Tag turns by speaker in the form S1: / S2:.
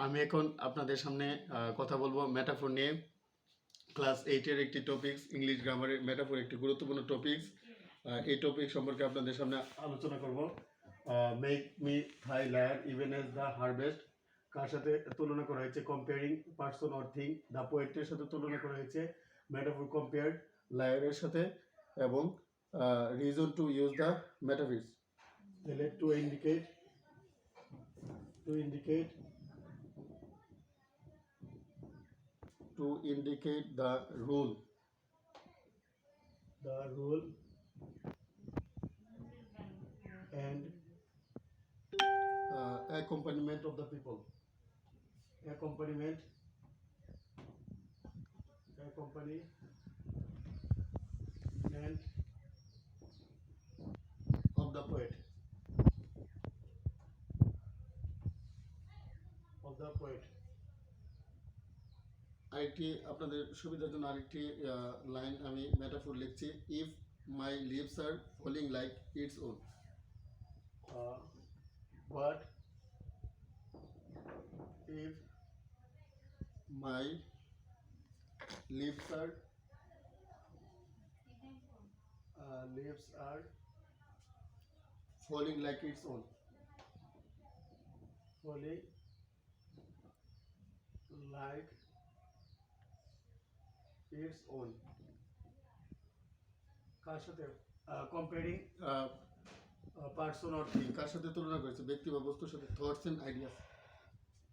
S1: আমি এখন আপনাদের সামনে কথা বলবো মেটাফোর নিয়ে। ক্লাস 8-এর একটি টপিকস, ইংলিশ গ্রামারের মেটাফোর একটি গুরুত্বপূর্ণ টপিকস। এই টপিক সম্পর্কে আপনাদের সামনে আলোচনা করব। Make me thy lyre even as the harvest কার সাথে তুলনা করা হয়েছে? Comparing person or thing. The পোয়েটের সাথে তুলনা করা হয়েছে মেটাফোর কম্পেয়ার্ড লায়ারের সাথে, এবং reason to use the metaphors. তাহলে to indicate the rule and accompaniment of the people. Accompaniment of the poet. আরেকটি আপনাদের সুবিধার জন্য আরেকটি লাইন আমি মেটাফোর লিখছি। If my leaves are falling like its own, but if my leaves are falling like its own. Falling like its own. কার সাথে? Comparing person or thing কার সাথে তুলনা করেছে? ব্যক্তি বা বস্তুর সাথে। Thoughts and ideas.